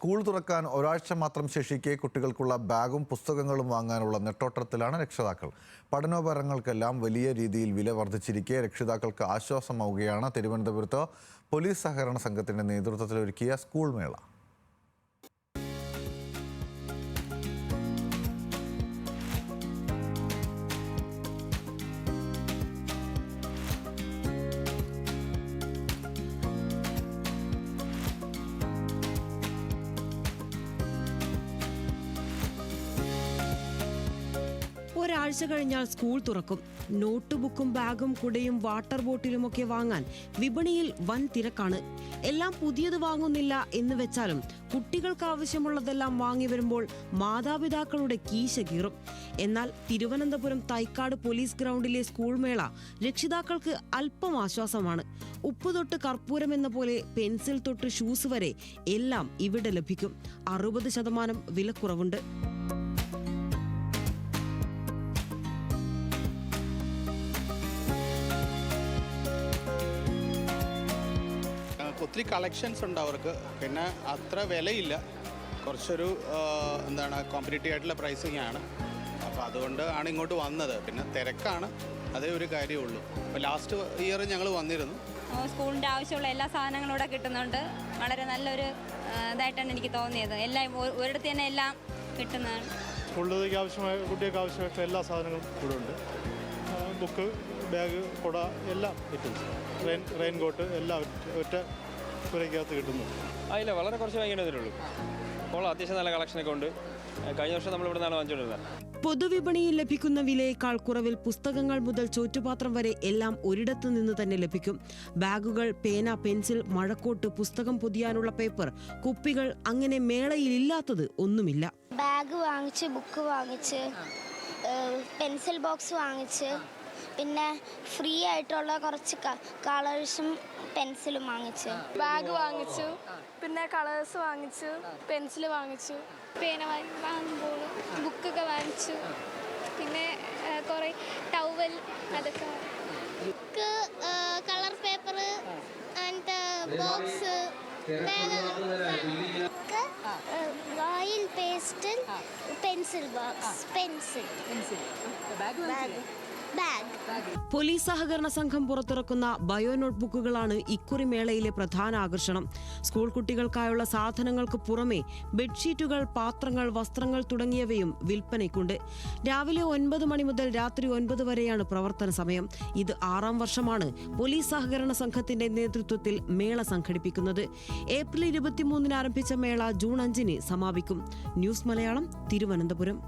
School തുറക്കാൻ ഒരാഴ്ച മാത്രം ശേഷിക്കെ കുട്ടികൾക്കുള്ള ബാഗും പുസ്തകങ്ങളും വാങ്ങാനുള്ള നെട്ടോട്ടത്തിലാണ് രക്ഷിതാക്കൾ. പഠനോപകരണങ്ങൾക്കെല്ലാം വലിയ രീതിയിൽ വില വർദ്ധിച്ചിരിക്കെ രക്ഷിതാക്കൾക്ക് ആശ്വാസമാവുകയാണ് തിരുവനന്തപുരത്ത് പോലീസ് സഹകരണ സംഘത്തിന്റെ നേതൃത്വത്തിൽ ഒരുക്കിയ സ്കൂൾ മേള. ഒരാഴ്ച കഴിഞ്ഞാൽ സ്കൂൾ തുറക്കും. നോട്ട് ബുക്കും ബാഗും കുടയും വാട്ടർ ബോട്ടിലുമൊക്കെ വാങ്ങാൻ വിപണിയിൽ വൻ തിരക്കാണ്. എല്ലാം പുതിയത് വാങ്ങുന്നില്ല എന്ന് വെച്ചാലും കുട്ടികൾക്ക് ആവശ്യമുള്ളതെല്ലാം വാങ്ങി വരുമ്പോൾ മാതാപിതാക്കളുടെ കീശ കീറും. എന്നാൽ തിരുവനന്തപുരം തൈക്കാട് പോലീസ് ഗ്രൗണ്ടിലെ സ്കൂൾ മേള രക്ഷിതാക്കൾക്ക് അല്പം ആശ്വാസമാണ്. ഉപ്പ് തൊട്ട് കർപ്പൂരം എന്ന പോലെ പെൻസിൽ തൊട്ട് ഷൂസ് വരെ എല്ലാം ഇവിടെ ലഭിക്കും. 60% വിലക്കുറവുണ്ട്. ഒത്തിരി കളക്ഷൻസ് ഉണ്ട് അവർക്ക്. പിന്നെ അത്ര വിലയില്ല, കുറച്ചൊരു കോമ്പറ്റീറ്റീവ് ആയിട്ടുള്ള പ്രൈസിങ് ആണ്. അപ്പോൾ അതുകൊണ്ട് ആണ് ഇങ്ങോട്ട് വന്നത്. പിന്നെ തിരക്കാണ്, അതേ ഒരു കാര്യമുള്ളൂ. അപ്പോൾ ലാസ്റ്റ് ഇയർ ഞങ്ങൾ വന്നിരുന്നു. സ്കൂളിൻ്റെ ആവശ്യമുള്ള എല്ലാ സാധനങ്ങളും ഇവിടെ കിട്ടുന്നുണ്ട്. വളരെ നല്ലൊരു ഇതായിട്ടാണ് എനിക്ക് തോന്നിയത്. എല്ലാം ഒരിടത്ത് തന്നെ എല്ലാം കിട്ടുന്നതാണ്. സ്കൂളിലേക്ക് ആവശ്യമായ കുട്ടികൾക്ക് ആവശ്യമായിട്ടുള്ള എല്ലാ സാധനങ്ങളും ഇവിടെ ഉണ്ട്. ബുക്ക്, ബാഗ്, കുട എല്ലാം ഐറ്റംസ്, റെയിൻകോട്ട് എല്ലാം ഒറ്റ പുരയ്ക്കകത്ത് കിട്ടുന്നു. ഇല്ല, വളരെ കുറച്ച് വാങ്ങിക്കുന്നതിനുള്ളൂ. അപ്പോൾ അത്യാവശ്യം നല്ല കളക്ഷനൊക്കെ ഉണ്ട്. കഴിഞ്ഞ വർഷം നമ്മളിവിടെ നിന്നാണ് വാങ്ങിച്ചുകൊണ്ടിരുന്നത്. പൊതുവിപണിയിൽ ലഭിക്കുന്ന വിലയേക്കാൾ കുറവിൽ പുസ്തകങ്ങൾ മുതൽ ചോറ്റുപാത്രം വരെ എല്ലാം ഒരിടത്തു നിന്ന് തന്നെ ലഭിക്കും. ബാഗുകൾ, പേന, പെൻസിൽ, മഴക്കോട്ട്, പുസ്തകം പൊതിയാനുള്ള പേപ്പർ, കുപ്പികൾ, അങ്ങനെ മേളയിൽ ഇല്ലാത്തത് ഒന്നുമില്ല. ബാഗ് വാങ്ങിച്ച്, ബുക്ക് വാങ്ങിച്ച്, പെൻസിൽ ബോക്സ് വാങ്ങിച്ച്, പിന്നെ ഫ്രീ ആയിട്ടുള്ള കുറച്ച് കളേഴ്സും പെൻസിലും വാങ്ങിച്ചു. ബാഗ് വാങ്ങിച്ചു, പിന്നെ കളേഴ്സ് വാങ്ങിച്ചു, പെൻസിൽ വാങ്ങിച്ചു, പേന വാങ്ങുമ്പോൾ ബുക്കൊക്കെ വാങ്ങിച്ചു, പിന്നെ കുറേ ടവൽ അതൊക്കെ. Book, colour paper and box, oil pastel, pencil box, pencil, bag. Police സഹകരണ സംഘം പുറത്തിറക്കുന്ന ബയോ നോട്ട്ബുക്കുകളാണ് ഇക്കുറി മേളയിലെ പ്രധാന ആകർഷണം. സ്കൂൾ കുട്ടികൾക്കായുള്ള സാധനങ്ങൾക്ക് പുറമെ ബെഡ്ഷീറ്റുകൾ, പാത്രങ്ങൾ, വസ്ത്രങ്ങൾ തുടങ്ങിയവയും വിൽപ്പനയ്ക്കുണ്ട്. രാവിലെ 9 മണി മുതൽ രാത്രി 9 വരെയാണ് പ്രവർത്തന സമയം. ഇത് 6ാം വർഷമാണ് പോലീസ് സഹകരണ സംഘത്തിന്റെ നേതൃത്വത്തിൽ മേള സംഘടിപ്പിക്കുന്നത്. ഏപ്രിൽ 23 ആരംഭിച്ച മേള ജൂൺ 5 സമാപിക്കും. ന്യൂസ് മലയാളം, തിരുവനന്തപുരം.